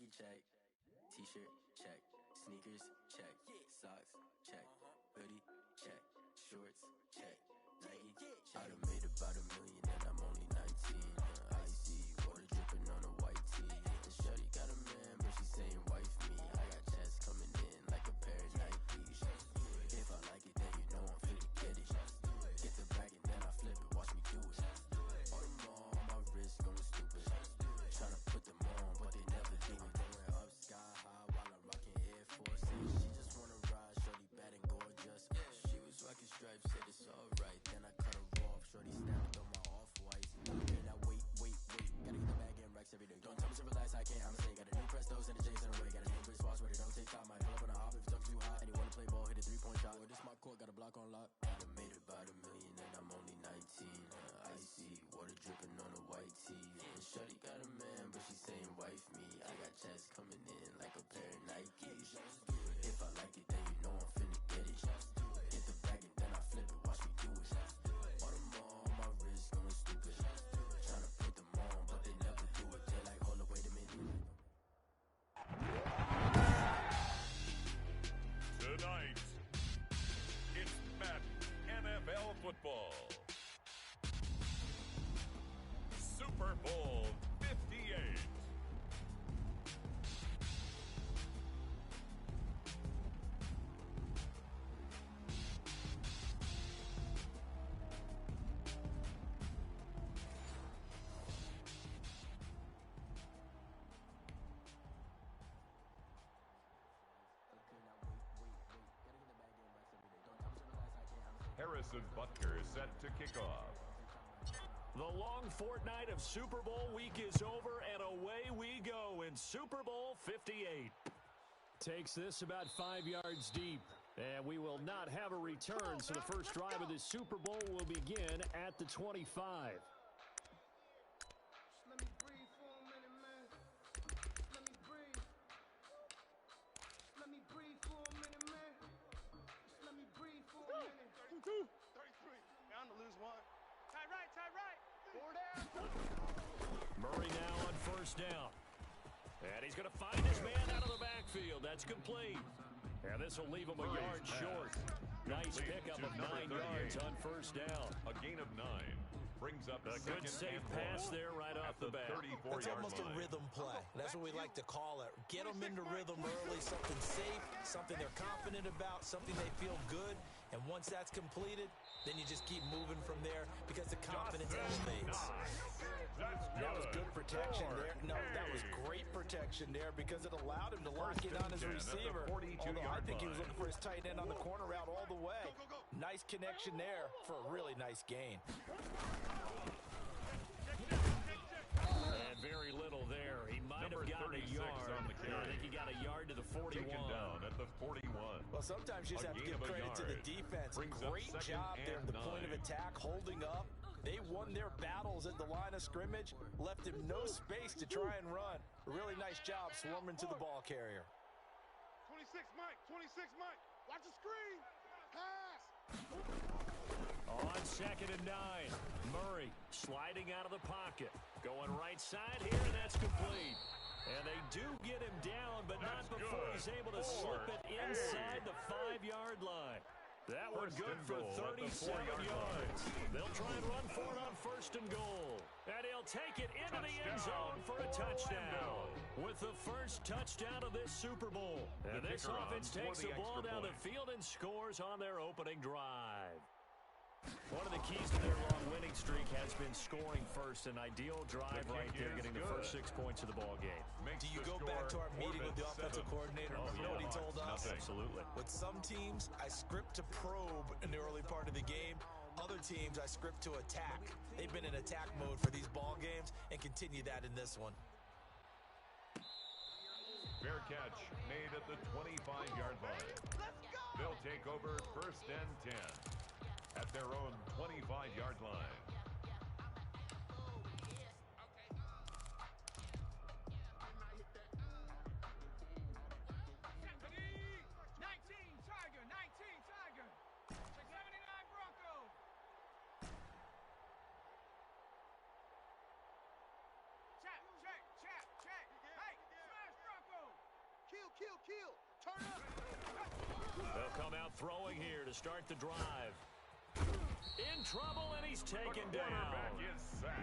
Nike check, t-shirt check, sneakers check, socks check, hoodie check, shorts check, Nike check. I done made about $1 million and I'm only 19. Icy water dripping on a white tee. And shorty got a man, but she saying wife me. I got chats coming in like a pair of Nikes. If I like it, then you know I'm finna get it. Get the bag and then I flip it, watch me do it. All them all on my wrist going stupid. Tryna put them on, but they never do it. Going up sky high while I'm rocking Air Forces. She just wanna ride, shorty bad and gorgeous. She was rocking stripes, said it's alright. Then I cut her off, shorty snapped on my off-whites. And I wait. Gotta get the bag and racks every day. Don't tell me to relax, I can't, I'm saying. Got a new Prestos and a J's in the way. Got a new wrist watch where they don't take time. Might pull up on a hop if it's too hot. And you wanna play ball, hit a 3-point shot. Well, this my court, got a block on lock. I done made about $1 million and I'm only 19. Icy water dripping on a white tee. And shorty got a man, but she saying wife me. I got chats coming in like a pair of Nikes. If I like it, then you know I'm finna get it. Hit the bag and then I flip it, watch me do it. All them all on my wrist going stupid. Tryna put them on, but they never do it. They're like, hold up, wait a minute. Tonight, it's Madden NFL football. Super Bowl 58. Harrison Butker set to kick off. The long fortnight of Super Bowl week is over, and away we go in Super Bowl 58. Takes this about 5 yards deep, and we will not have a return, so the first drive of this Super Bowl will begin at the 25. Just let me breathe for a minute, man. Just let me breathe. Just let me breathe for a minute, man. Just let me breathe for a minute. 32, 33. Bound to lose one. Tie right. 4 down. Murray now on first down. And he's going to find his man out of the backfield. That's complete. And this will leave him a yard short. Nice pickup of 9 yards on first down. A gain of 9. Brings up a good safe pass there right off the bat. That's almost a rhythm play. That's what we like to call it. Get them into rhythm early, something safe, something they're confident about, something they feel good. And once that's completed, then you just keep moving from there because the confidence elevates. That was good protection there. No, that was great protection there because it allowed him to lock in on his receiver. Although I think he was looking for his tight end on the corner route all the way. Nice connection there for a really nice gain. And very little there. He might have gotten a yard. On the I think he got a yard to the 41. Taken down at the 41. Well, sometimes you just have to give credit to the defense. Great job there at the point of attack, holding up. They won their battles at the line of scrimmage, left him no space to try and run. A really nice job swarming to the ball carrier. 26, Mike. Watch the screen. Pass. On 2nd and 9, Murray sliding out of the pocket. Going right side here, and that's complete. And they do get him down, but not before he's able to slip it inside the 5-yard line. That one good for 37 yards. They'll try and run for it on 1st and goal. And he'll take it into the end zone for a touchdown. With the first touchdown of this Super Bowl. And this offense takes the ball down the field and scores on their opening drive. One of the keys to their long winning streak has been scoring first. An ideal drive right there, getting the first 6 points of the ball game. Do you go back to our meeting with the offensive coordinator? Oh, Remember what he told us? Absolutely. With some teams, I script to probe in the early part of the game. Other teams, I script to attack. They've been in attack mode for these ball games and continue that in this one. Fair catch made at the 25-yard line. They'll take over 1st and 10 at their own 25-yard line. Check. Hey, smash Kill. Turn up. They'll come out throwing here to start the drive. In trouble, and he's taken down.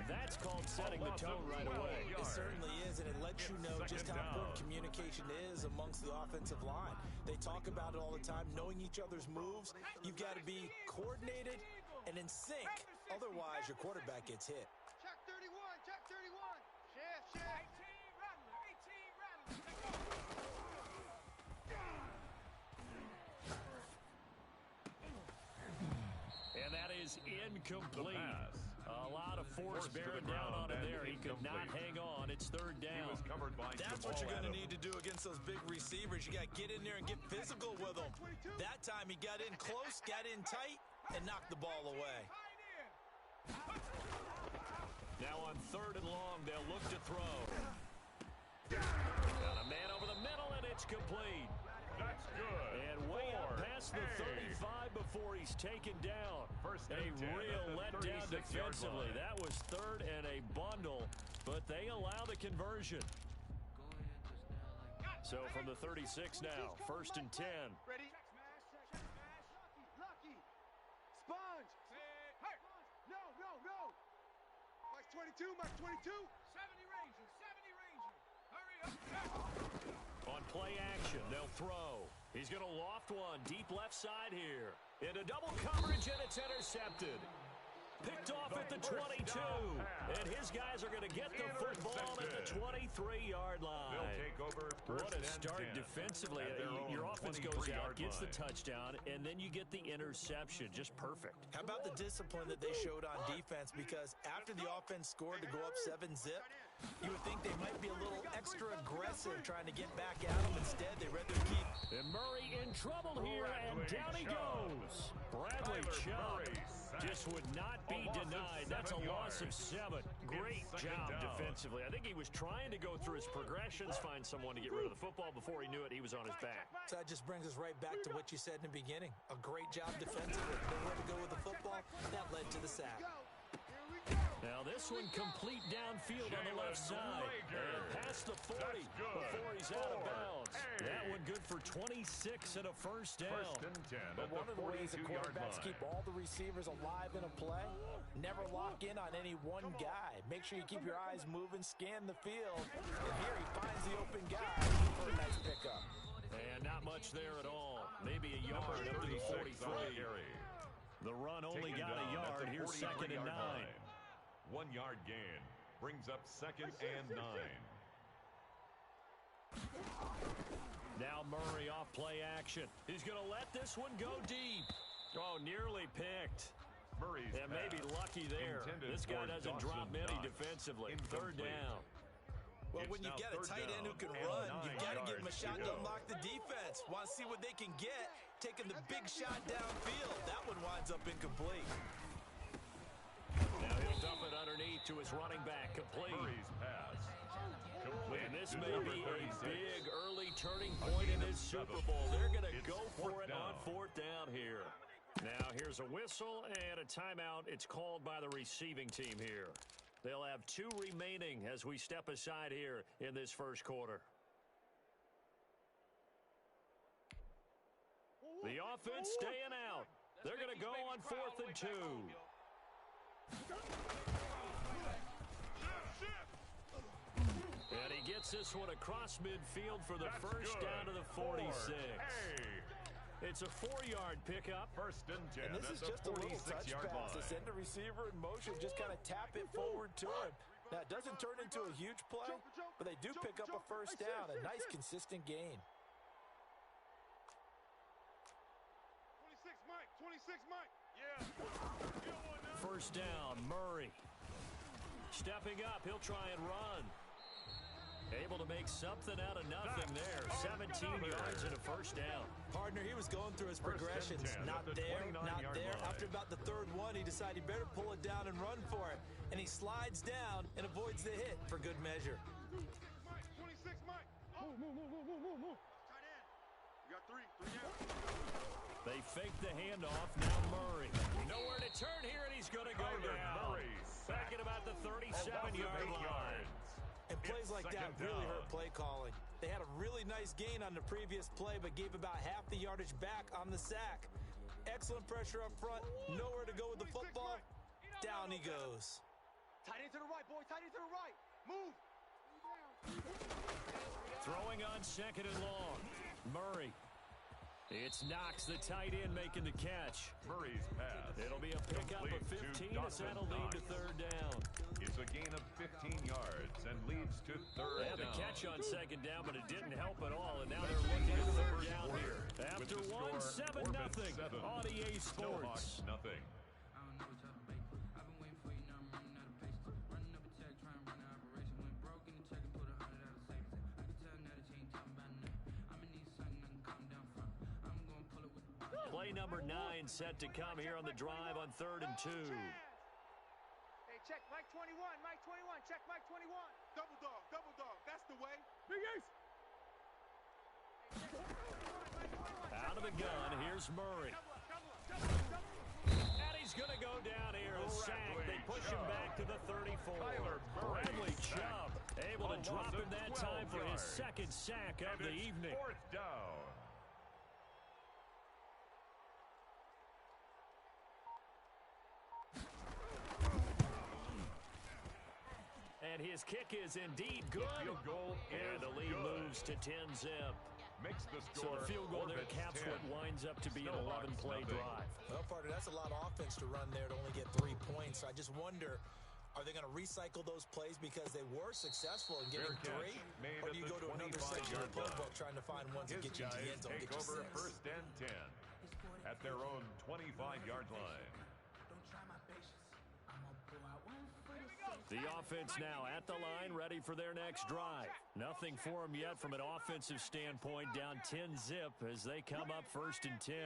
That's called setting the tone right away. It certainly is, and it lets you know just how important communication is amongst the offensive line. They talk about it all the time, knowing each other's moves. You've got to be coordinated and in sync. Otherwise, your quarterback gets hit. Check 31. Chef. 18 Rattler. And that is incomplete. A lot of force bearing down on him there. He could not hang on. It's third down. That's what you're going to need to do against those big receivers. You got to get in there and get physical with them. That time he got in close, got in tight, and knocked the ball away. Now on third and long, they'll look to throw. Got a man over the middle, and it's complete. That's good. And way up past the 35 before he's taken down. A real letdown defensively. That was third and a bundle, but they allow the conversion. So from the 36 now, first and 10. Ready? Lucky. Sponge. No. Mike 22. 70 Ranger. Hurry up. On play action, they'll throw. He's going to loft one deep left side here. Into double coverage, and it's intercepted. Picked off at the 22. And his guys are going to get the football at the 23-yard line. They'll take over What a start defensively. Your offense goes out, gets the touchdown, and then you get the interception. Just perfect. How about the discipline that they showed on defense? Because after the offense scored to go up 7-zip, you would think they might be a little extra aggressive trying to get back at them. Instead, they rather keep. And Murray in trouble here, and down he goes. Bradley Chubb just would not be denied. That's a loss of 7. Great job defensively. I think he was trying to go through his progressions, find someone to get rid of the football. Before he knew it, he was on his back. So that just brings us right back to what you said in the beginning. A great job defensively. Nowhere to go with the football. That led to the sack. Now this one complete downfield on the left side. And past the 40 before he's out of bounds. That one good for 26 and a first down. First and 10 But one of the ways the quarterbacks keep all the receivers alive in a play, never lock in on any one guy. Make sure you keep your eyes moving, scan the field. And here he finds the open guy for a nice pickup. And not much there at all. Maybe a yard up to the 43. The run only got a yard. Here's second and 9. 1 yard gain brings up second and 9. Now Murray off play action. He's going to let this one go deep. Oh, nearly picked. Murray's and maybe lucky there. This guy doesn't drop many defensively. Third down. Well, when you get a tight end who can run, you've got to give him a shot to unlock the defense. Want to see what they can get, taking the big shot downfield. That one winds up incomplete. Now he'll dump it underneath to his running back. Complete. Murray's pass. Complete. And this may be a big early turning point in this Super Bowl. They're going to go for it on fourth down here. Now here's a whistle and a timeout. It's called by the receiving team here. They'll have 2 remaining as we step aside here in this first quarter. The offense staying out. They're going to go on 4th and 2. And he gets this one across midfield for the first down to the 46. It's a 4-yard pickup. First and 10. And this is just a little touch pass. They send the receiver in motion, just kind of tap it forward to him. Now, it doesn't turn into a huge play, but they do pick up a first down. A nice, consistent gain. 26 Mike. Yeah. First down, Murray. Stepping up, he'll try and run. Able to make something out of nothing there. 17 yards and a first down. Partner, he was going through his progressions. Not there, not there. After about the third one, he decided he better pull it down and run for it. And he slides down and avoids the hit for good measure. 26 Mike. Move. Tight end. You got 3 down. They fake the handoff. Now Murray. Nowhere to turn here, and he's going to go down. Back at about the 37-yard line. And plays like that really hurt play calling. They had a really nice gain on the previous play, but gave about half the yardage back on the sack. Excellent pressure up front. Nowhere to go with the football. Down he goes. Tight end to the right, boy. Tight end to the right. Move. Throwing on second and long. Murray. It's Knox, the tight end, making the catch. Murray's pass. It'll be a pickup of 15 as that'll lead to third down. It's a gain of 15 yards and leads to third They had down. the catch on second down, but it didn't help at all, and now they're looking at third down here. After one, 7-0 on EA Sports. Nothing. Play number 9 set to come here on the drive on 3rd and 2. Hey, check Mike 21. Mike 21. Check Mike 21. Double dog. Double dog. That's the way. Big Ace. Out of the gun, here's Murray. And he's going to go down here. A sack. They push him back to the 34. Bradley Chubb able to drop him that time for his second sack of the evening. Fourth down. And his kick is indeed good. Field goal And the lead moves to 10-zip. Makes the So score. the field goal there Orbits caps 10. what winds up to be an Snowhawks 11-play nothing. drive. Well, partner, that's a lot of offense to run there to only get 3 points. I just wonder, are they going to recycle those plays because they were successful in getting Fair 3? catch made Or at do you the go to another section of the 25-yard playbook line. trying to find ones that His get you into the guys end zone, take get you over 6? first and 10 at their own 25-yard line. The offense now at the line, ready for their next drive. Nothing for them yet from an offensive standpoint, down 10-zip as they come up first and 10.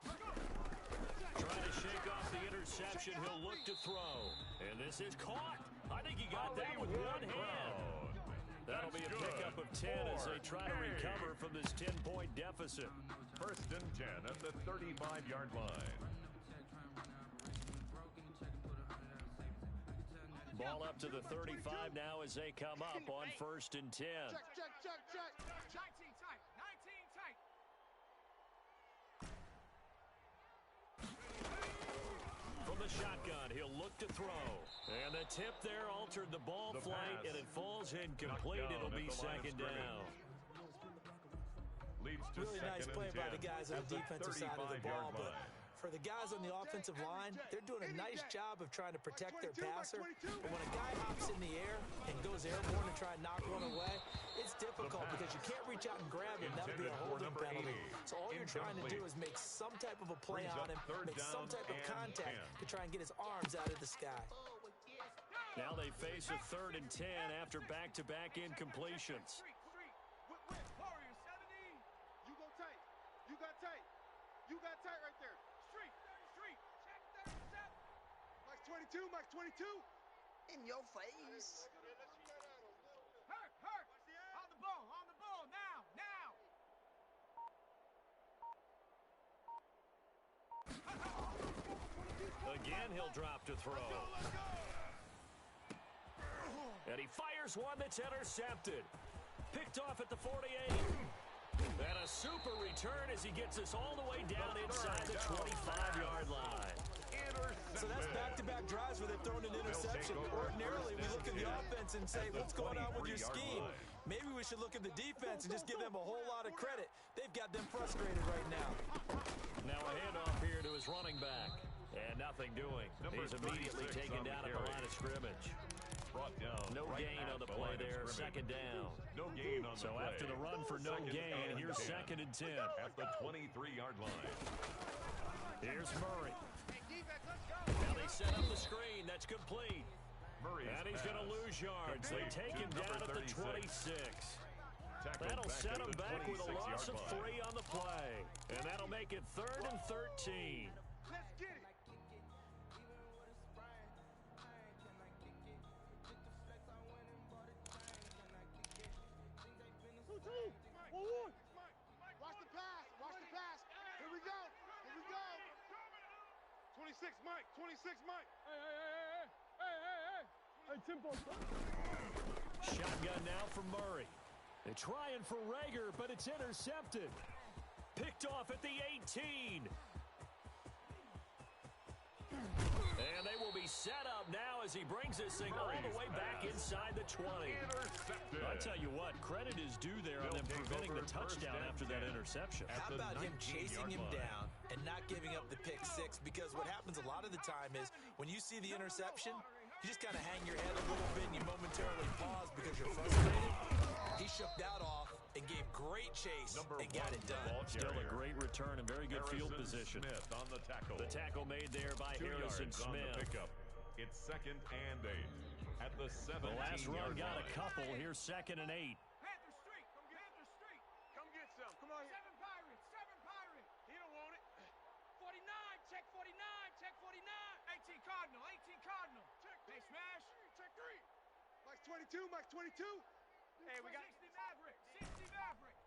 Trying to shake off the interception, he'll look to throw. And this is caught. I think he got that with one hand. That'll be a pickup of 10 as they try to recover from this 10-point deficit. First and 10 at the 35-yard line. Ball up to the 35 now as they come up on first and 10. Check. 19 tight. 19 tight. From the shotgun, he'll look to throw. And the tip there altered the ball The flight, pass. and it falls incomplete. Knocked down It'll be at the line of second down. Leads to Really nice second play and 10 by the guys on at the defensive side of the 35-yard ball, but line. for the guys on the offensive line, they're doing a nice job of trying to protect their passer. But when a guy hops in the air and goes airborne and try and knock one away, it's difficult because you can't reach out and grab him. That would be a Intended for holding number penalty. 80. So all you're trying to do is Incomplete. make some type of a play Brings on up him, third make some down type of and contact 10. to try and get his arms out of the sky. Now they face a third and 10 after back-to-back incompletions. Whip. Warrior 70. You go tight. You got tight. You got tight right there. Street. Check 37. Mike's 22. Mike's 22. In your face. Hurt. On the ball. Now. Again, he'll drop to throw. Let's go. And he fires one that's intercepted. Picked off at the 48. And a super return as he gets us all the way down inside the 25-yard line. So that's back-to-back drives where they've thrown an interception. Ordinarily, we look at the offense and say, what's going on with your scheme? Maybe we should look at the defense and just give them a whole lot of credit. They've got them frustrated right now. Now a handoff here to his running back. And nothing doing. He's immediately taken down at the line of scrimmage. Brought down No right gain at on the the play line of there. scrimmage. Second down. No gain on the So play. after the run for no Second gain, and here's 10 second and 10. at the 23-yard line. Here's Murray. Hey, defense, let's go. Now they set up the screen. That's complete. Murray's And he's going to pass. lose yards. They Complete take to him down number at the 36. 26. Tackled That'll back set at him the back with a 26-yard loss of line. 3 on the play. And that'll make it 3rd and 13. Let's get it. Watch the pass. Here we go. 26, Mike. Shotgun now for Murray. They're trying for Rager, but it's intercepted. Picked off at the 18. And they will be set up now as he brings this thing all the way back inside the 20. I tell you what, credit is due there on them preventing the touchdown after that interception. How about him chasing him down and not giving up the pick six? Because what happens a lot of the time is when you see the interception, you just kind of hang your head a little bit and you momentarily pause because you're frustrated. He shook that off and gave great chase and got it done. Still a great return and very good field position. Smith on the tackle. The tackle made there by 2 Harrison yards on the Smith. pickup. It's 2nd and 8 at the 17-yard The last run got a line. couple. Here's 2nd and 8. Panther Street. Panther Street. Come get some. Come on here. 7 Pirates. 7 Pirates. He don't want it. 49. Check 49. Check 49. 18 Cardinal. 18 Cardinal. Check. Hey, smash. Check 3. Mike's 22. Mike's 22. Hey, we got 60 Maverick. 60 Maverick.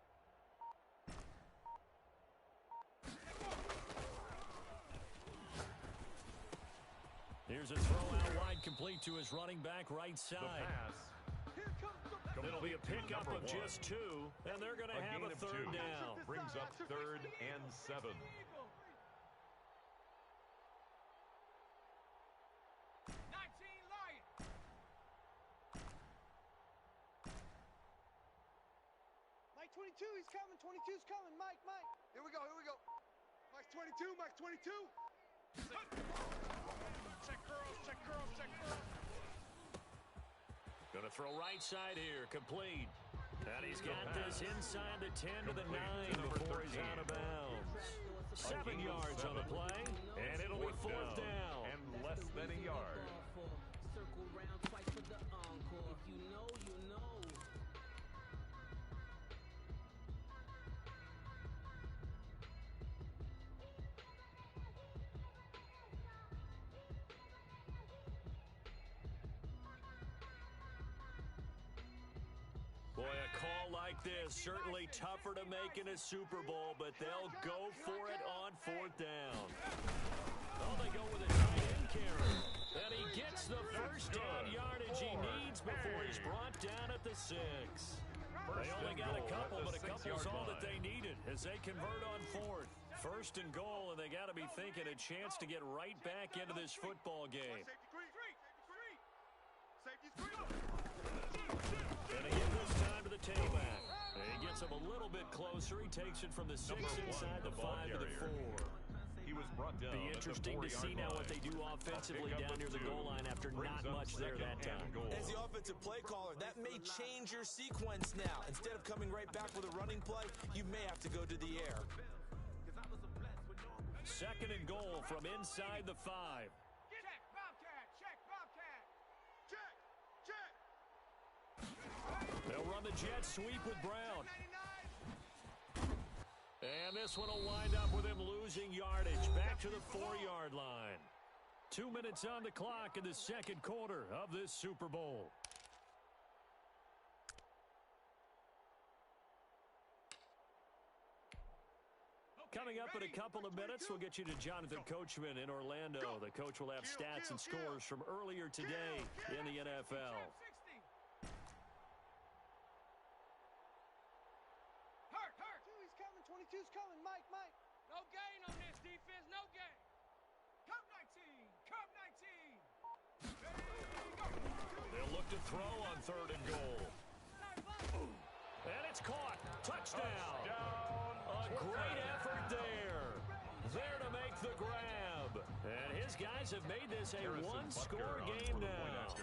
Here's a throw out wide, complete to his running back right The side. pass. It'll be a pickup of just 2, and they're going to have a 3rd down. Brings up 3rd and 7. 19 Lion. Mike 22, he's coming. 22's coming. Mike. Here we go. Mike's 22. Mike's 22. Check curls. Check curls. Check curls. Going to throw right side here, complete. And he's got this inside the 10 to the 9 before he's out of bounds. 7 yards on the play, and it'll be 4th down. And less than a yard. Circle round twice for the encore. If you know, you know. Boy, a call like this, certainly tougher to make in a Super Bowl, but they'll go for it on 4th down. Oh, they go with a tight end carry. And he gets the first down yardage he needs before he's brought down at the 6. They only got a couple, but a couple's all that they needed as they convert on 4th. 1st and goal, and they got to be thinking a chance to get right back into this football game. And again this time to the tailback. And he gets him a little bit closer. He takes it from the 6 inside the 5 to the 4. He was brought down. Be interesting to see now what they do offensively down near the goal line after not much there that time. As the offensive play caller, that may change your sequence now. Instead of coming right back with a running play, you may have to go to the air. 2nd and goal from inside the 5. Check Bobcat. Check Bobcat. Check. They'll run the jet sweep with Brown. And this one will wind up with him losing yardage back to the 4-yard line. 2 minutes on the clock in the 2nd quarter of this Super Bowl. Coming up in a couple of minutes, we'll get you to Jonathan Coachman in Orlando. The coach will have stats and scores from earlier today in the NFL. Hurt. 2's coming. 22's coming. Mike. No gain on this defense. No gain. Cup 19. They'll look to throw on 3rd and goal. And it's caught. Touchdown. A great effort there. There to make the grab. And his guys have made this a one-score game now.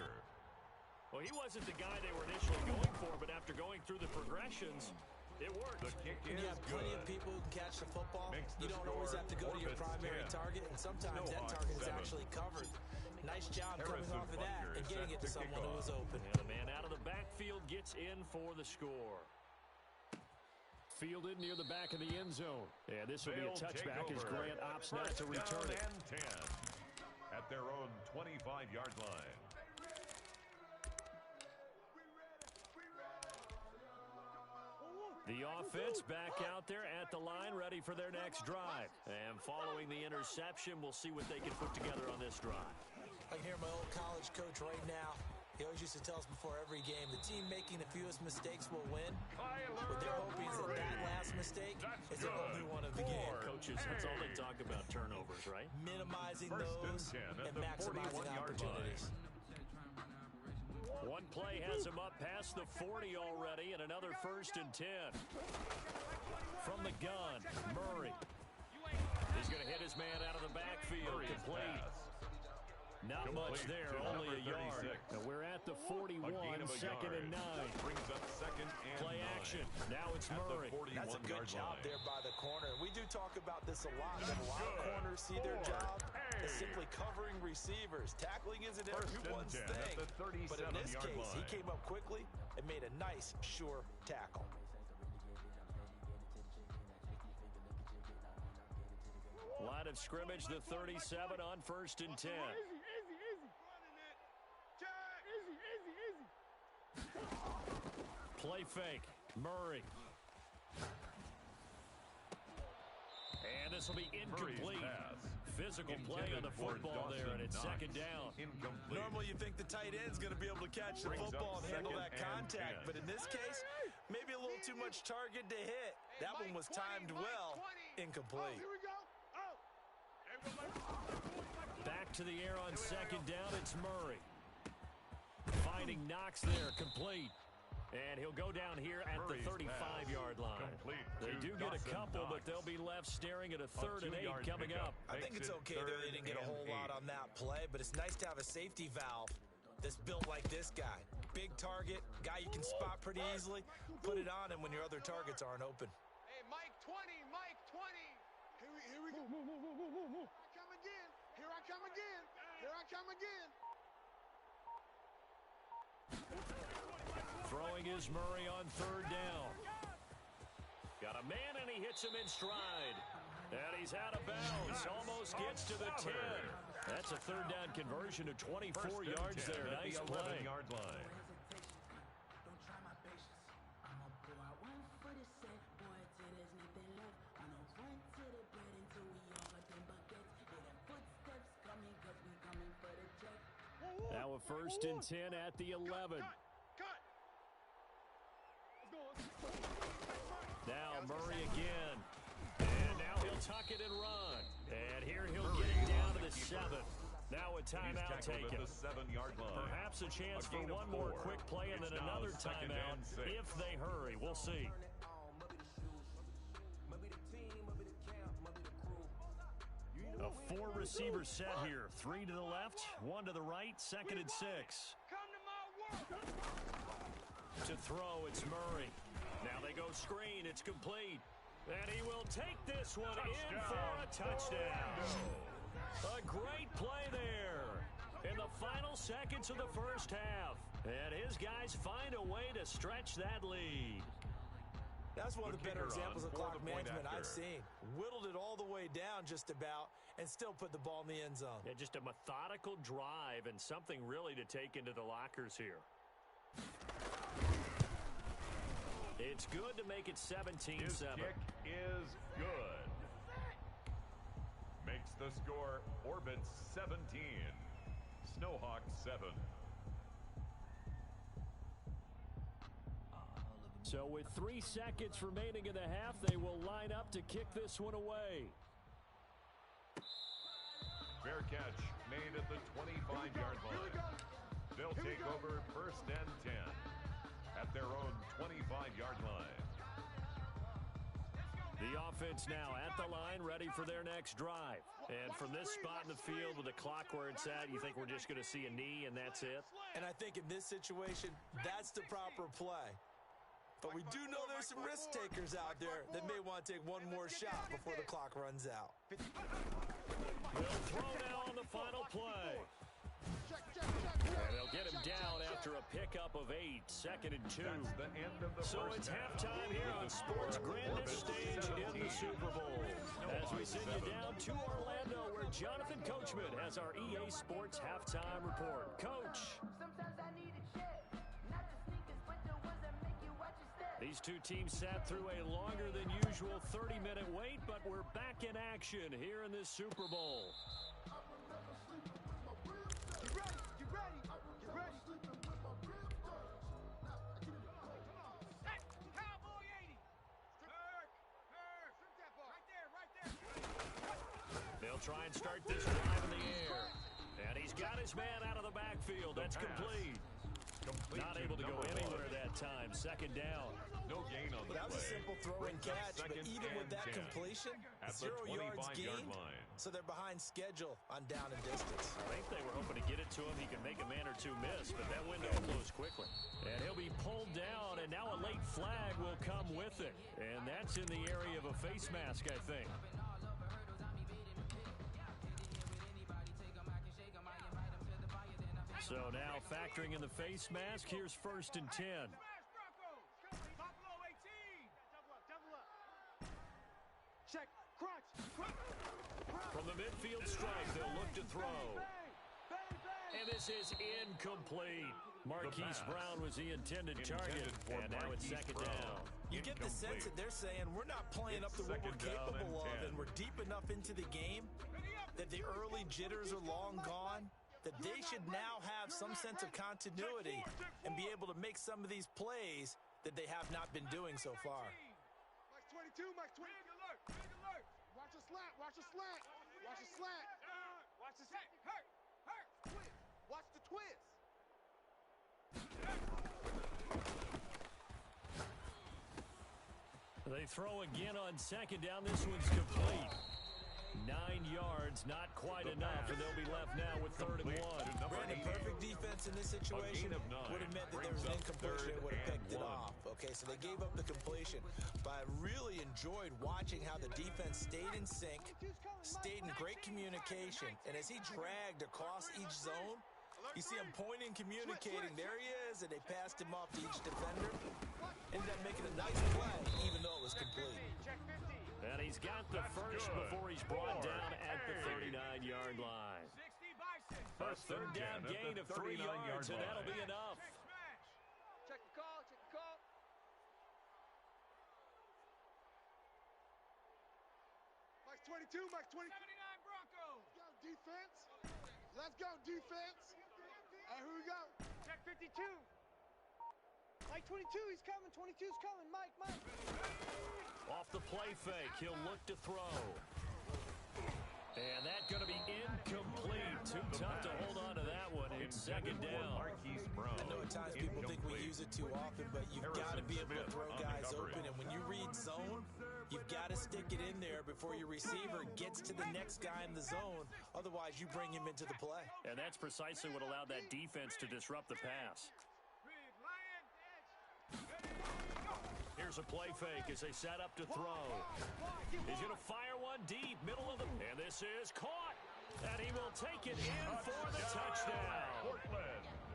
Well, he wasn't the guy they were initially going for, but after going through the progressions, it worked. The kick When you have plenty of people who can catch the football, you don't always have to go to your primary target, and sometimes that target is actually covered. Nice job coming off of that and getting it to someone who was open. And the man out of the backfield gets in for the score. Fielded near the back of the end zone. And this will be a touchback as Grant opts not to return it. And 10 at their own 25-yard line. The offense back out there at the line, ready for their next drive. And following the interception, we'll see what they can put together on this drive. I can hear my old college coach right now. He always used to tell us before every game, the team making the fewest mistakes will win. What they're hoping is that last mistake is the only one of the game. Coaches, that's all they talk about, turnovers, right? Minimizing those and maximizing opportunities. One play has him up past the 40 already, and another 1st and 10. From the gun, Murray. He's going to hit his man out of the backfield. Complete. Not much there, only a yard. And we're at the 41, 2nd and 9. Brings up 2nd and Play 9. action. Now it's Murray. That's a good job there by the corner. We do talk about this a lot. That a lot of corners see their job as simply covering receivers. Tackling isn't everyone's thing. But in this case, he came up quickly and made a nice, sure tackle. Line of scrimmage, the 37 on 1st and 10. Play fake. Murray. And this will be incomplete. Physical play on the football there, and it's 2nd down. Incomplete. Normally you think the tight end's going to be able to catch the football and handle that contact, but in this case, maybe a little too much target to hit. That one was timed well. Incomplete. Here we go. Back to the air on 2nd down, it's Murray. Finding Knox there, complete. And he'll go down here at the 35-yard line. They do get a couple, but they'll be left staring at a 3rd and 8 coming up. I think it's okay there. They didn't get a whole lot on that play, but it's nice to have a safety valve that's built like this guy. Big target, guy you can spot pretty easily. Put it on him when your other targets aren't open. Hey, Mike 20, Mike 20. Here we go. Come again. Here I come again. Here I come again. Throwing is Murray on 3rd down. Got a man, and he hits him in stride. And he's out of bounds. Almost gets to the 10. That's a 3rd down conversion to 24 yards there. Nice play. 11-yard line. Now a 1st and 10 at the 11. Now Murray again. And now he'll tuck it and run. And here he'll get it down to the 7. Now a timeout taken. The 7-yard line. Perhaps a chance for one more quick play and then another timeout if they hurry. We'll see. A 4-receiver set here. 3 to the left, 1 to the right, 2nd and 6. Come to my work. To throw, it's Murray. Now they go screen. It's complete. And he will take this one in for a touchdown. A great play there in the final seconds of the 1st half. And his guys find a way to stretch that lead. That's one of the better examples of clock management I've seen. Whittled it all the way down just about and still put the ball in the end zone. Yeah, just a methodical drive and something really to take into the lockers here. It's good to make it 17-7. His kick is good. Makes the score Orbits 17. Snowhawks 7. So with 3 seconds remaining in the half, they will line up to kick this one away. Fair catch made at the 25-yard line. They'll take over 1st and 10 at their own 25-yard line. The offense now at the line, ready for their next drive. And from this spot in the field with the clock where it's at, you think we're just going to see a knee and that's it? And I think in this situation, that's the proper play. But we do know there's some risk takers out there that may want to take one more shot before the clock runs out. They'll throw now on the final play. And they'll get him down after a pickup of 8, 2nd and 2. That's the end of the So it's halftime here on sports' grandest stage in the Super Bowl. As we send you down to Orlando, where Jonathan Coachman has our EA Sports halftime report. Coach. These two teams sat through a longer than usual 30-minute wait, but we're back in action here in this Super Bowl. Get ready. Get ready. Get ready. try and start this drive in the air. And he's got his man out of the backfield. That's complete. Not able to go anywhere that time. Second down. No gain on the That was a play. simple throw and catch, but even with that completion, at the 0 yards 25-yard gained, line. so they're behind schedule on down and distance. I think they were hoping to get it to him. He can make a man or two miss, but that window closed quickly. And he'll be pulled down, and now a late flag will come with it. And that's in the area of a face mask, I think. So now factoring in the face mask, here's 1st and 10. Check, crunch. From the midfield stripe, they'll look to throw. And this is incomplete. Marquise Brown was the intended target, and now it's second down. You get the sense that they're saying we're not playing up to what we're capable of, and we're deep enough into the game that the early jitters are long gone, that they should now have some sense of continuity and be able to make some of these plays that they have not been doing so far. Mike 22, Mike 20. Big alert, big alert. Watch a slant, watch a slant. Watch a slant. Watch the slant. Hurt. Twist. Watch the twist. They throw again on second down. This one's complete. 9 yards, not quite enough, and they'll be left now with 3rd and 1. Brandon, perfect defense in this situation would have meant that there was an incompletion that would have picked it off. Okay, so they gave up the completion, but I really enjoyed watching how the defense stayed in sync, stayed in great communication, and as he dragged across each zone, you see him pointing, communicating. There he is, and they passed him off to each defender. Ended up making a nice play, even though it was complete. And he's got the first before he's brought down at the 39-yard line. A 3rd down gain of 3 yards, and that'll be enough. Check the call, check the call. Mike 22, Mike 20. 79 Broncos. Go defense. Let's go defense. Hey, here we go. Check 52. Mike 22, he's coming. 22's coming. Mike. Off the play fake, he'll look to throw. And that's going to be incomplete. Too tough to hold on to that one. It's second down. I know at times people think we use it too often, but you've got to be able to throw guys open. And when you read zone, you've got to stick it in there before your receiver gets to the next guy in the zone. Otherwise, you bring him into the play. And that's precisely what allowed that defense to disrupt the pass. Here's a play fake as they set up to throw. He's going to fire one deep, middle of the... And this is caught. And he will take it in for the touchdown.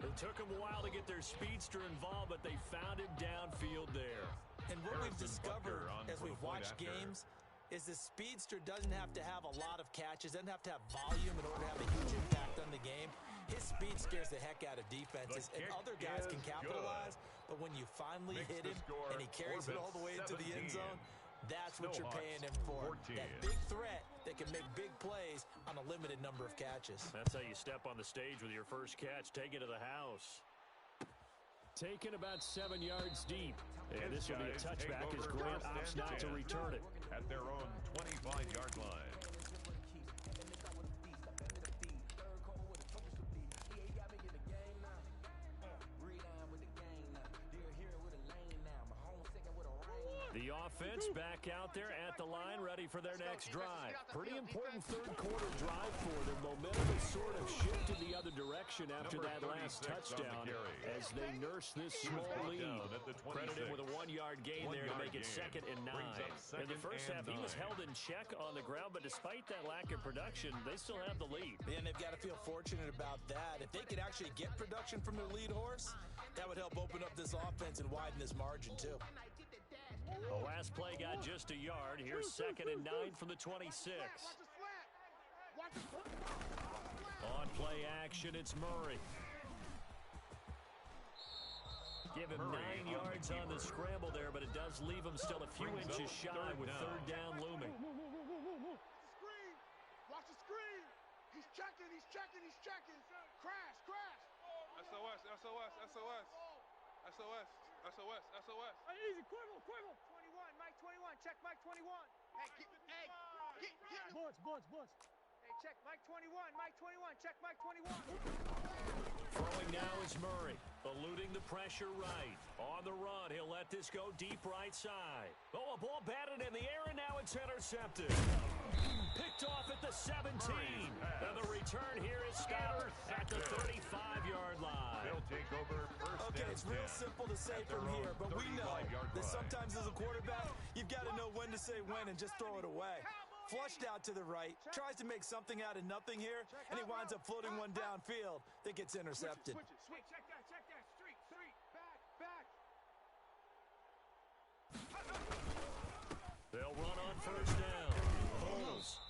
It took them a while to get their speedster involved, but they found him downfield there. And what we've discovered as we've watched games is the speedster doesn't have to have a lot of catches, doesn't have to have volume in order to have a huge impact on the game. His speed scares the heck out of defenses, and other guys can capitalize. But when you finally hit him and he carries it all the way into the end zone, that's what you're paying him for. That big threat that can make big plays on a limited number of catches. That's how you step on the stage with your first catch. Take it to the house. Taken about 7 yards deep. And this will be a touchback as Grant opts not to return it. At their own 25-yard line. The offense back out there at the line, ready for their next drive. Pretty important third-quarter drive for them. Momentum has sort of shifted the other direction after that last touchdown as they nurse this small lead. Credited with a 1-yard gain there to make it 2nd and 9. In the first half, he was held in check on the ground, but despite that lack of production, they still have the lead. And they've got to feel fortunate about that. If they could actually get production from their lead horse, that would help open up this offense and widen this margin, too. The last play got just a yard. Here's 2nd and 9 from the 26. On play action, it's Murray. Give him 9 yards on the scramble there, but it does leave him still a few inches shy with 3rd down looming. Screen. Watch the screen. He's checking. Crash. SOS. Easy, Quibble. 21, Mike 21. Check Mike 21. Hey, get. Boards. check, Mike 21, Mike 21, check, Mike 21. Throwing now is Murray, eluding the pressure right. On the run, he'll let this go deep right side. Oh, a ball batted in the air, and now it's intercepted. Picked off at the 17. And the return here is stopped at the 35-yard line. They'll take over first. Okay, it's real simple to say from here, but we know that sometimes as a quarterback, you've got to know when to say when and just throw it away. Flushed out to the right, tries to make something out of nothing here, and he winds up floating one downfield that gets intercepted. Switch, check that, street, back. They'll run on first down. Bulls.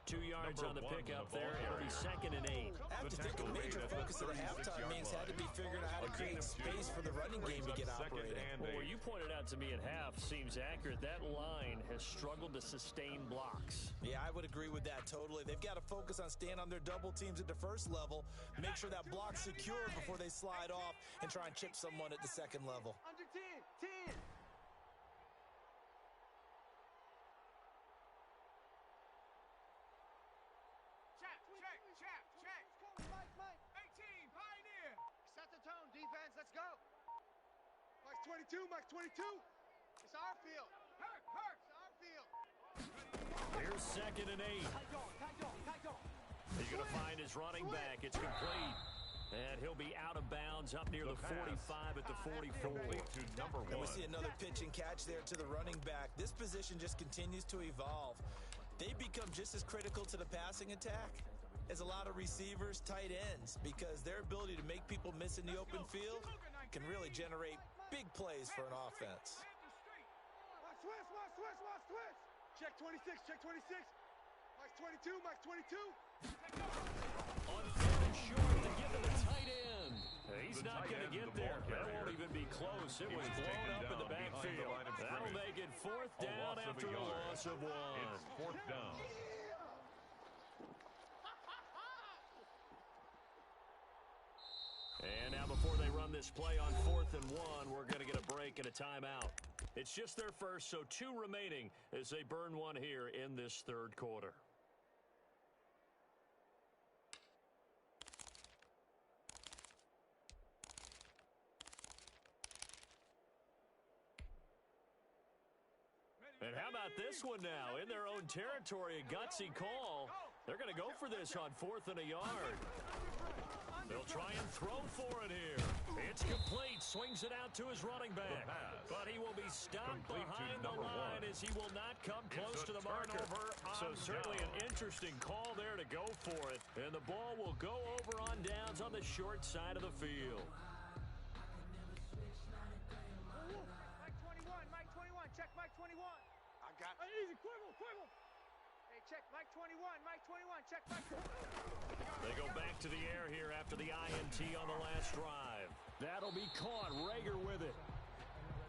2 yards on the pickup there. It'll be 2nd and 8. I have to think a major focus of the halftime meetings had to be figuring out how to create space for the running game to get operating. Well, what you pointed out to me at half seems accurate. That line has struggled to sustain blocks. Yeah, I would agree with that totally. They've got to focus on staying on their double teams at the first level, make sure that block's secure before they slide off and try and chip someone at the second level. Under 10. Check. Mike. 18, Pioneer. Set the tone, defense, let's go. Mike's 22, Mike's 22. It's our field. Hurt. It's our field. Here's 2nd and 8. He's going to find his running back. It's complete. And he'll be out of bounds up near the 45 at the 44. And we see another pitch and catch there to the running back. This position just continues to evolve. They become just as critical to the passing attack as a lot of receivers, tight ends, because their ability to make people miss in the open field can really generate big plays for an offense. Switch. Check 26. Mike's 22, Mike's 22. On 3rd and short to give him a tight end. He's not going to get there. That won't even be close. It was blown up in the backfield. That'll make it 4th down after a loss of 1. It's 4th down. And now before they run this play on 4th and 1, we're going to get a break and a timeout. It's just their first, so 2 remaining as they burn one here in this 3rd quarter. And how about this one now? In their own territory, a gutsy call. They're going to go for this on 4th and a yard. They'll try and throw for it here. It's complete. Swings it out to his running back. But he will be stopped behind the line as he will not come close to the marker. So certainly an interesting call there to go for it. And the ball will go over on downs on the short side of the field. Mike 21, check Mike 21. I got it. Easy, quibble. Hey, check Mike 21, check Mike 21. They go back to the air here after the INT on the last drive. That'll be caught. Rager with it.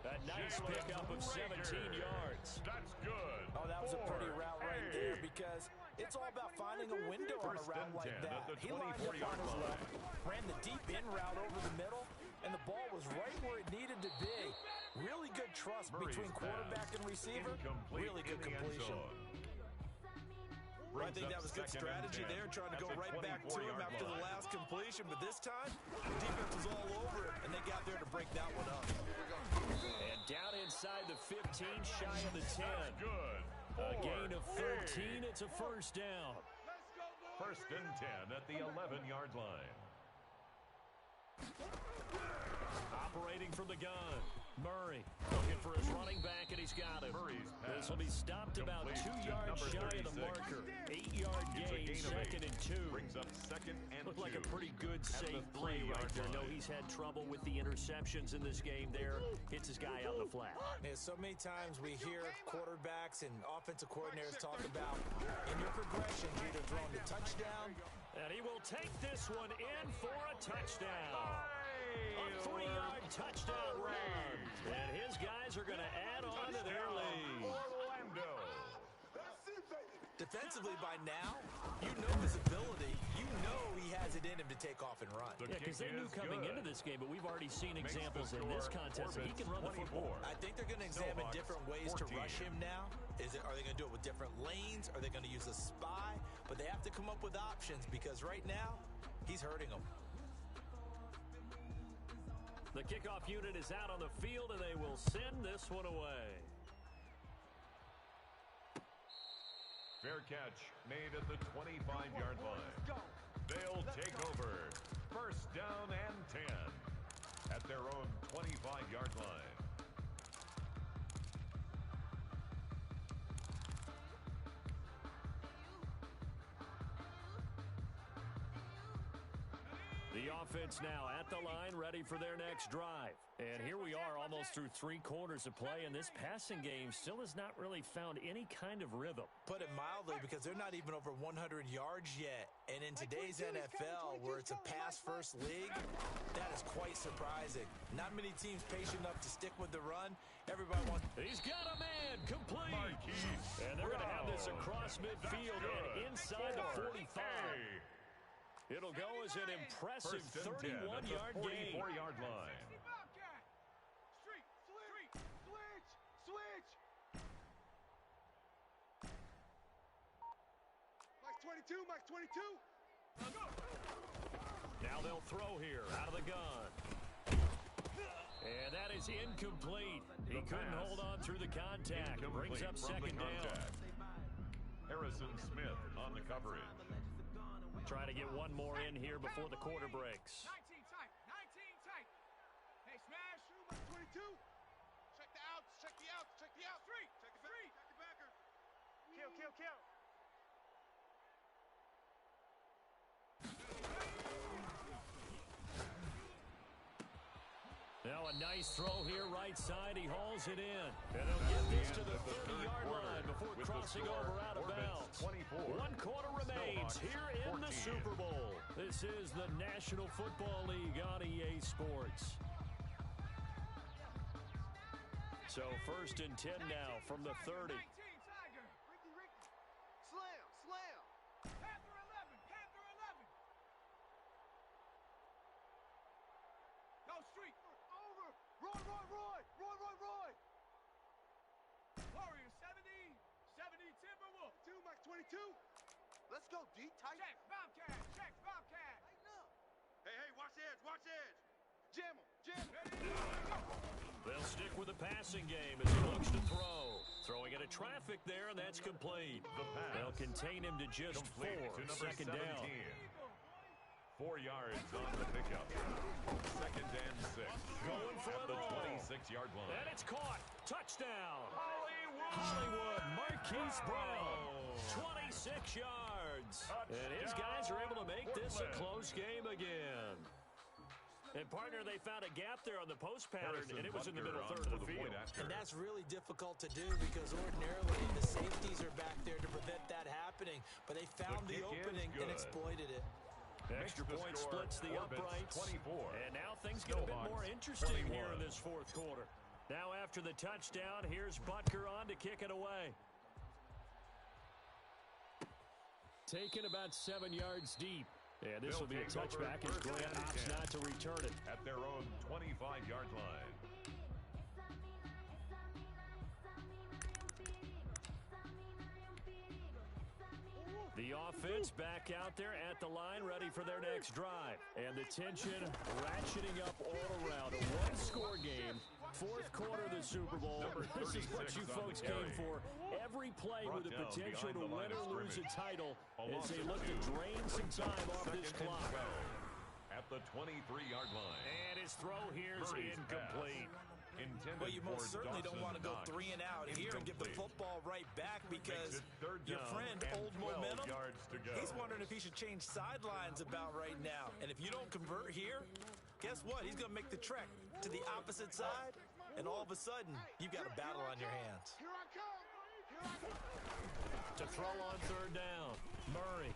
A nice pickup of 17 yards. That's good. Oh, that was a pretty route right there because it's all about finding a window on a route like that. He lined up on his left, ran the deep in route over the middle, and the ball was right where it needed to be. Really good trust between quarterback and receiver. Really good completion. I think that was good strategy there, trying to go right back to him after the last completion. But this time, the defense was all over it, and they got there to break that one up. And down inside the 15, shy of the 10. Good. A gain of 13. It's a 1st down. 1st and 10 at the 11-yard line. Operating from the gun. Murray looking for his running back, and he's got him. This will be stopped about 2 yards shy of the marker. 8-yard gain, 2nd and 2. Brings up 2nd and 2. Looked like a pretty good, safe play right there. No, he's had trouble with the interceptions in this game there. Hits his guy out in the flat. Yeah, so many times we hear quarterbacks and offensive coordinators talk about in your progression, you're either throwing the touchdown. And he will take this one in for a touchdown. A 3-yard touchdown run. And his guys are going to add on to their lead. The defensively by now, you know his ability. You know he has it in him to take off and run. Yeah, because they knew coming into this game, but we've already seen examples in this contest that he can run the football. I think they're going to examine different ways to rush him now. Are they going to do it with different lanes? Are they going to use a spy? But they have to come up with options because right now, he's hurting them. The kickoff unit is out on the field, and they will send this one away. Fair catch made at the 25-yard line. They'll take over. First down and 10 at their own 25-yard line. The offense now at the line, ready for their next drive. And here we are almost through 3 quarters of play, and this passing game still has not really found any kind of rhythm. Put it mildly, because they're not even over 100 yards yet. And in today's NFL, where it's a pass-first league, that is quite surprising. Not many teams patient enough to stick with the run. Everybody wants... He's got a man, complete. And they're going to have this across midfield and inside the 45. It'll go as an impressive 31-yard gain. 44-yard line. Street, switch. Mike 22. Now they'll throw here out of the gun. And that is incomplete. He couldn't hold on through the contact. Brings up second down. Harrison Smith on the coverage. Trying to get one more in here before the quarter breaks. 19 tight. Hey, smash. 22. Check the outs. Street. Check the backer. Kill. Now a nice throw here, right side. He hauls it in. And he'll get this to the 30-yard line before crossing over out of bounds. 1 quarter remains here in the Super Bowl. This is the National Football League on EA Sports. So 1st and 10 now from the 30. 19, Tiger. Ricky. Slam. Panther 11. Go street. Over. Roy. Warriors 70 Timberwolves. 2 Mike 22. Let's go, D. Tight. Check Bobcat. Hey, watch edge. Jam him. They'll stick with the passing game as he looks to throw. Throwing into traffic there, and that's complete. They'll contain him to just 4. Second down. 4 yards on the pickup. 2nd and 6. Going for at the it all. 26-yard line. And it's caught. Touchdown. Hollywood. Marquise Brown. 26 yards. And his guys are able to make this a close game again. And, partner, they found a gap there on the post pattern, and it was in the middle third of the field. And that's really difficult to do because ordinarily the safeties are back there to prevent that happening. But they found the opening and exploited it. Extra point splits the uprights. 24. And now things get a bit more interesting here in this 4th quarter. Now after the touchdown, here's Butker on to kick it away. Taken about 7 yards deep. And this will be a touchback as Grant opts not to return it. At their own 25-yard line. The offense back out there at the line, ready for their next drive. And the tension ratcheting up all around. A 1-score game, 4th quarter of the Super Bowl. This is what you folks came for. Every play with the potential to win or lose a title as they look to drain some time off this clock. At the 23-yard line. And his throw here is incomplete. Well, you most certainly don't want to go 3 and out here and give the football right back because your friend, Old Momentum, he's wondering if he should change sidelines about right now. And if you don't convert here, guess what? He's going to make the trek to the opposite side, and all of a sudden, you've got a battle on your hands. Here I come. To throw on 3rd down, Murray.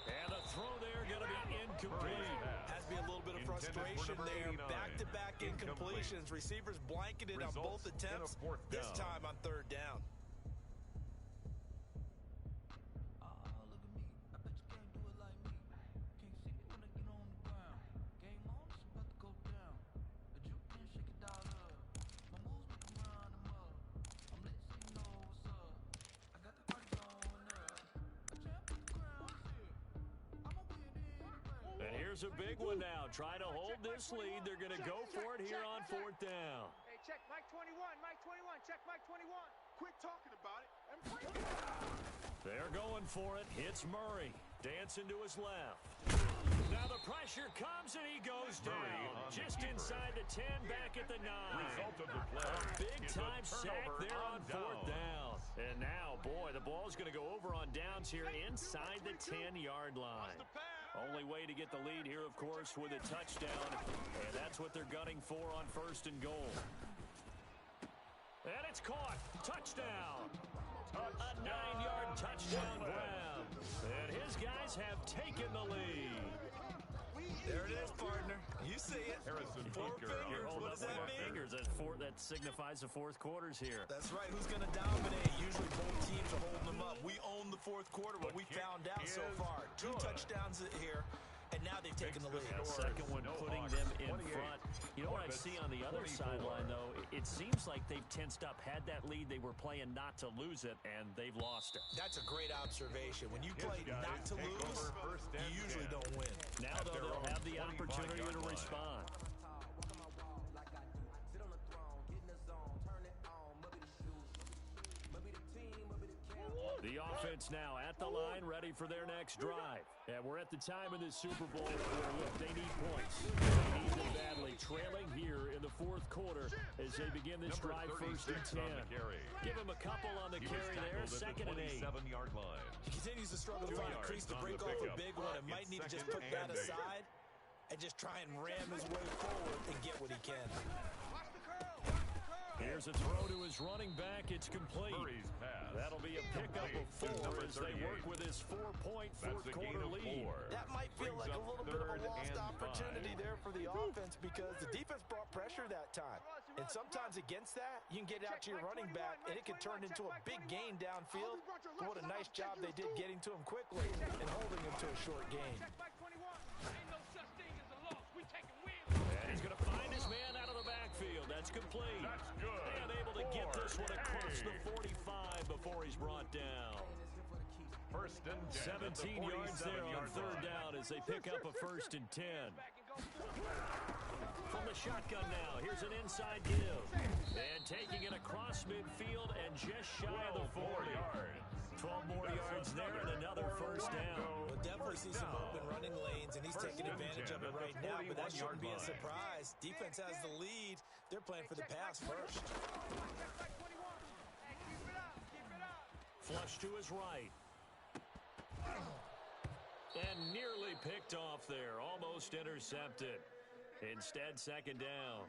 And the throw there going to be incomplete. Has to be a little bit of frustration there. Back-to-back incompletions. Receivers blanketed on both attempts, this time on 3rd down. Here's a big one now. Trying to hold this lead. They're going to go for it here on 4th down. Hey, check Mike 21. Mike 21. Check Mike 21. Quit talking about it and bring it. They're going for it. Hits Murray. Dancing to his left. Now the pressure comes and he goes down. Just inside the 10, back at the 9. Result of the play. A big-time sack there on 4th down. And now, boy, the ball's going to go over on downs here inside the 10-yard line. Only way to get the lead here, of course, with a touchdown. And that's what they're gunning for on 1st and goal. And it's caught. Touchdown. A 9-yard touchdown grab. And his guys have taken the lead. There it is, partner. You see it. Harrison Four Butker fingers. on What does that mean? Fingers. That signifies the 4th quarter's here. That's right. Who's going to dominate? Usually both teams are holding them up. We own the 4th quarter, what we found out so far. 2 touchdowns here, and now they've taken the lead. Second one putting them in front. You know what I see on the other sideline, though? It seems like they've tensed up, had that lead. They were playing not to lose it, and they've lost it. That's a great observation. When you play not to lose, you usually don't win. Now, though, they'll have the opportunity to respond. The offense now at the line, ready for their next drive. And we're at the time of this Super Bowl where, look, they need points. They need them badly. Trailing here in the 4th quarter as they begin this drive 1st and 10. Give him a couple on the carry there, 2nd and 8. 7-yard line. He continues to struggle to find a crease to break off a big one and might need to just put that aside and just try and ram his way forward and get what he can. Here's a throw to his running back. It's complete. That'll be a pickup of 4 as they work with his 4-point 4th quarter lead. That might feel like a little bit of a lost opportunity there for the offense because the defense brought pressure that time. And sometimes against that, you can get out to your running back, and it can turn into a big gain downfield. But what a nice job they did getting to him quickly and holding him to a short gain. And he's going to find his man out of the backfield. That's complete. That's good. And able to get this one across the 45 before he's brought down. 1st and 10. 17 yards there on 3rd down as they pick up a 1st and 10. From the shotgun now, here's an inside give. And taking it across midfield and just shy of the 40. 12 more yards there and another 1st down. We'll definitely see some open running lanes, and he's taking advantage of it right now, but that shouldn't be a surprise. Defense has the lead. They're playing for the pass first. Flush to his right. And nearly picked off there. Almost intercepted. Instead, 2nd down.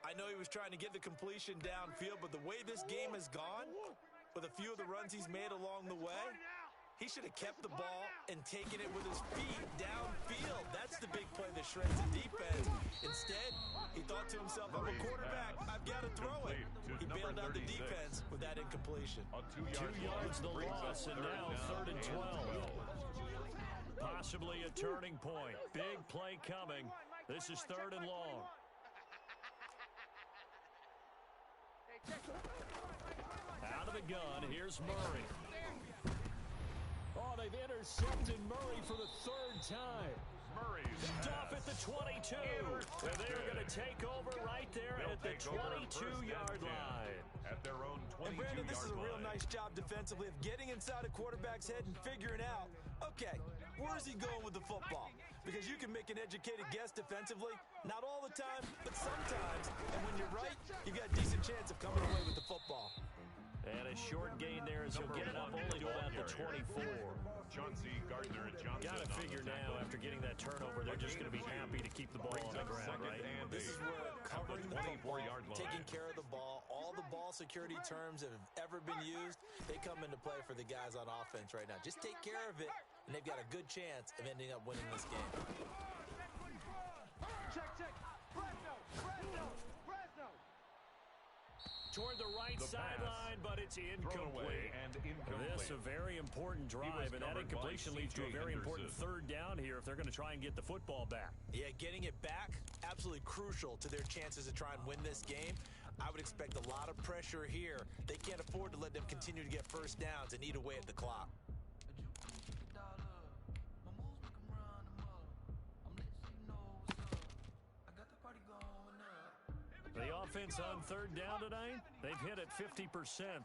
I know he was trying to get the completion downfield, but the way this game has gone, with a few of the runs he's made along the way, he should have kept the ball and taken it with his feet downfield. That's the big play that shreds the defense. Instead, he thought to himself, I'm a quarterback, I've got to throw it. He bailed out the defense with that incompletion. 2 yards the loss, and now 3rd and 12. Possibly a turning point. Big play coming. This is 3rd and long. Out of the gun, here's Murray. Oh, they've intercepted Murray for the 3rd time. Picked off at the 22. And they're going to take over right there at the 22-yard line. At their own 22-yard line. And Brandon, this is a real nice job defensively of getting inside a quarterback's head and figuring out, okay, where is he going with the football? Because you can make an educated guess defensively. Not all the time, but sometimes. And when you're right, you've got a decent chance of coming away with the football. And a short gain there as he'll get it up only to about the 24. Chauncey Gardner-Johnson. Got to figure now, after getting that turnover, they're just going to be happy to keep the ball on the ground, right? This is where covering the football, taking care of the ball, all the ball security terms that have ever been used, they come into play for the guys on offense right now. Just take care of it, and they've got a good chance of ending up winning this game. Check. Fresno. Toward the right sideline, but it's incomplete. This a very important drive, and that incompletion leads to a very important 3rd down here if they're going to try and get the football back. Yeah, getting it back, absolutely crucial to their chances to try and win this game. I would expect a lot of pressure here. They can't afford to let them continue to get 1st downs and eat away at the clock. offense on third down tonight? They've hit it 50%,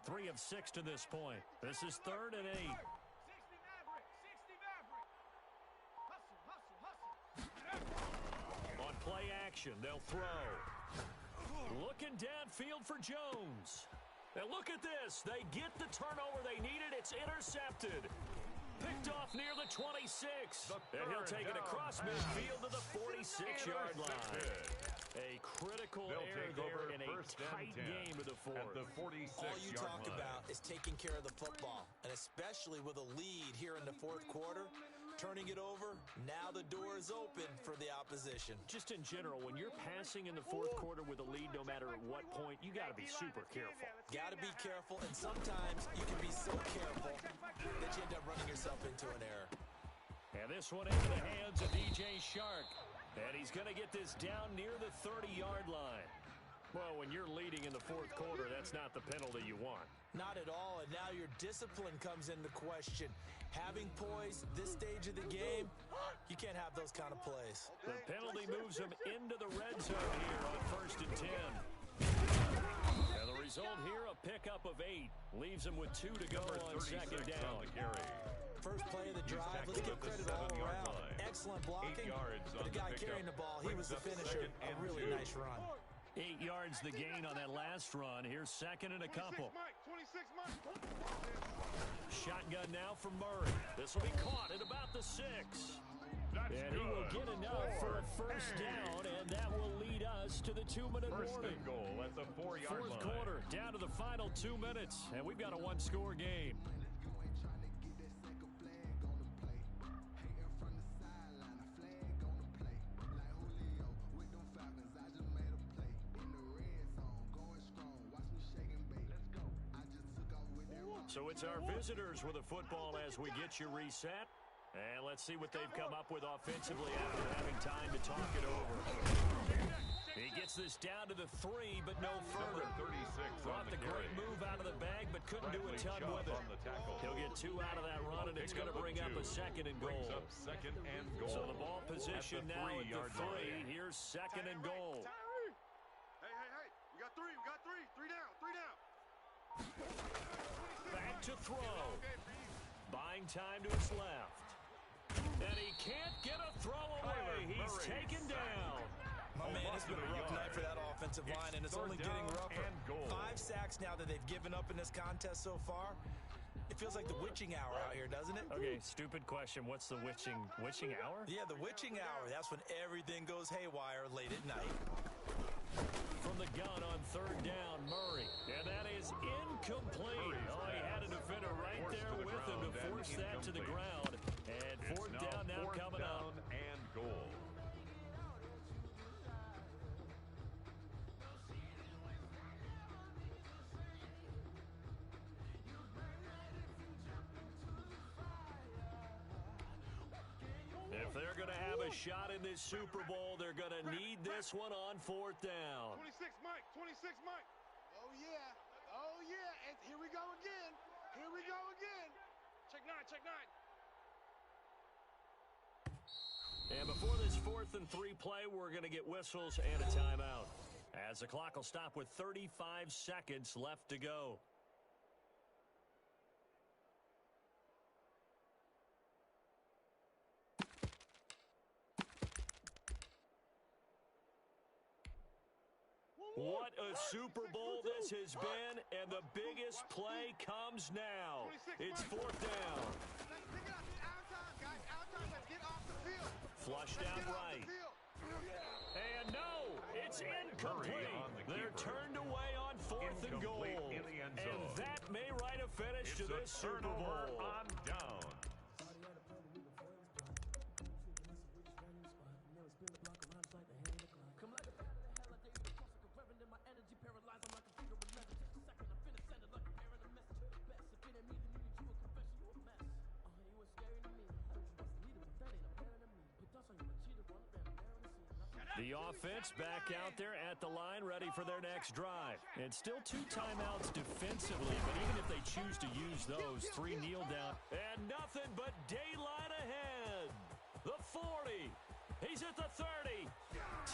3 of 6 to this point. This is 3rd and 8. 60 Maverick. 60 Maverick. Hustle. On play action, they'll throw. Looking downfield for Jones. And look at this. They get the turnover they needed. It's intercepted. Picked off near the 26. And he'll take it across midfield to the 46-yard line. A critical error there in a tight game to the 4th. All you talk about is taking care of the football, and especially with a lead here in the 4th quarter, turning it over, now the door is open for the opposition. Just in general, when you're passing in the 4th quarter with a lead, no matter at what point, you got to be super careful. Got to be careful, and sometimes you can be so careful that you end up running yourself into an error. And this one into the hands of DJ Shark. And he's going to get this down near the 30-yard line. Well, when you're leading in the 4th quarter, that's not the penalty you want. Not at all, and now your discipline comes into question. Having poise this stage of the game, you can't have those kind of plays. The penalty moves him into the red zone here on 1st and 10. And the result here, a pickup of 8. Leaves him with 2 to go on 2nd down. First play of the drive, let's give credit all around. Excellent blocking, but the guy carrying the ball, he was the finisher. A really nice run. 8 yards the gain on that last run. Here's 2nd and a couple. 26 Mike. Shotgun now for Murray. This will be caught at about the 6. And he will get enough for a first down, and that will lead us to the 2-minute warning. Goal at the 4-yard line. 4th quarter, down to the final 2 minutes, and we've got a 1-score game. So it's our visitors with the football as we get you reset. And let's see what they've come up with offensively after having time to talk it over. He gets this down to the 3, but no further. 36 Brought the great move out of the bag, but couldn't do a ton with it. He'll get 2 out of that run, and it's going to bring up a 2nd and goal. So the ball position now at the 3. Here's 2nd and goal. Hey. We got 3. We got 3. 3 down. 3 down. Back to throw. Buying time to his left. And he can't get a throw away. He's taken down. My man, it's been a rough night for that offensive line, and it's only getting rougher. 5 sacks now that they've given up in this contest so far. It feels like the witching hour out here, doesn't it? Okay, stupid question. What's the witching hour? Yeah, the witching hour. That's when everything goes haywire late at night. From the gun on 3rd down, Murray. And that is incomplete. Oh, he had a defender right there with him to force that to the ground. And 4th down now coming up. And goal. If they're going to have a shot in this Super Bowl, they're going to need this one on 4th down. 26 Mike. 26 Mike. Oh, yeah. Oh, yeah. And here we go again. Here we go again. Check 9. Check 9. And before this 4th and 3 play, we're going to get whistles and a timeout, as the clock will stop with 35 seconds left to go. What a Super Bowl this has been, and the biggest play comes now. It's 4th down. Let's pick it up. It's our time, guys. Our time. Let's get off the field. Flushed out right. And no, it's incomplete. They're turned away on 4th and goal. And that may write a finish to this Super Bowl. On down. The offense back out there at the line, ready for their next drive. And still 2 timeouts defensively, but even if they choose to use those, 3 kneel down. And nothing but daylight ahead. The 40. He's at the 30.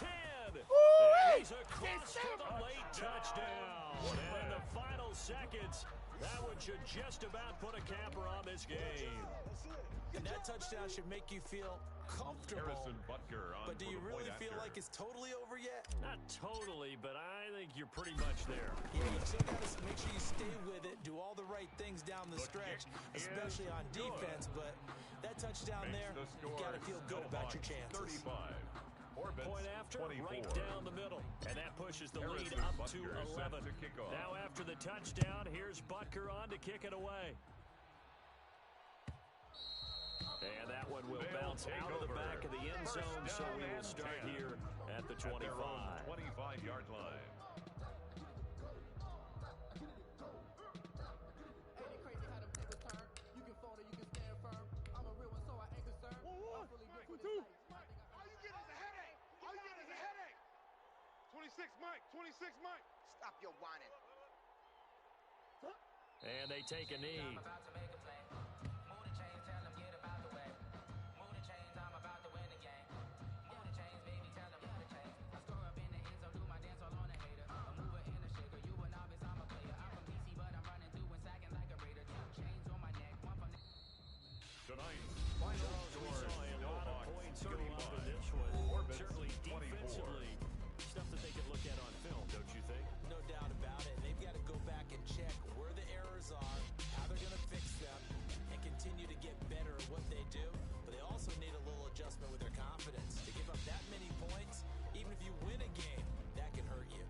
10. And he's across for the late Touchdown. And in the final seconds, that one should just about put a capper on this game. And that touchdown should make you feel comfortable. Harrison Butker on but do you for the really point feel after. like it's totally over yet? Not totally, but I think you're pretty much there. Yeah, you still got to make sure you stay with it, do all the right things down the stretch, especially on defense. But that touchdown there, you got to feel good about your chances. 35. Orbits, Point after, 24. right down the middle. And that pushes the lead Harrison up to Butker set 11. to kick off. Now after the touchdown, here's Butker on to kick it away. And that one will bounce out of the back of the end zone, so we will start here at the 25. 25-yard line. All you get is a headache. All you get is a headache. 26 Mike. 26 Mike. Stop your whining. And they take a knee. I'm about to make a play. Move the chains, tell them get about the way. Move the chains, I'm about to win the game. Move the chains, baby, tell them move the chains. I score up in the end zone, do my dance all on a hater. A mover and a shaker, you a novice, I'm a player. I'm from DC, but I'm running through and sacking like a raider. 2 chains on my neck, 1 from the... Tonight's final We score, saw a lot of Seahawks points go up in 35. this one. Orbits, Certainly 24. defensively, stuff that they can look at on film, don't you think? No doubt about it. They've got to go back and check where the errors are, how they're going to fix them, and continue to get better at what they do. But they also need a little adjustment with their confidence. To give up that many points, even if you win a game, that can hurt you.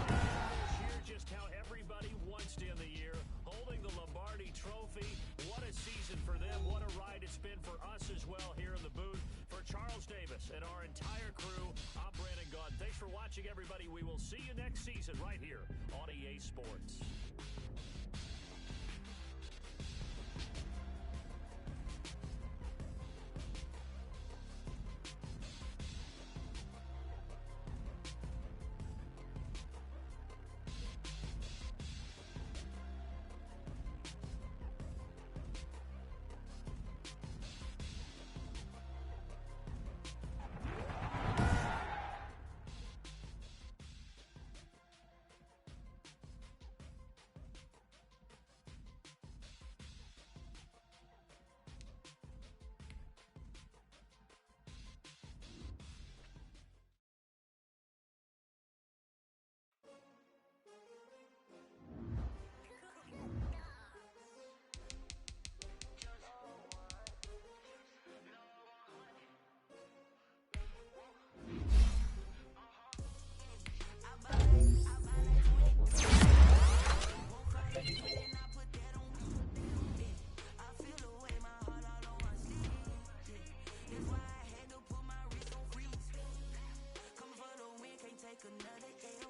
This year, just how everybody wants to end the year, holding the Lombardi Trophy. What a season for them. What a ride it's been for us as well here in the booth. For Charles Davis and our entire crew, I'm Brandon Gaudin. Thanks for watching, everybody. We will see you next season right here on EA Sports. Another day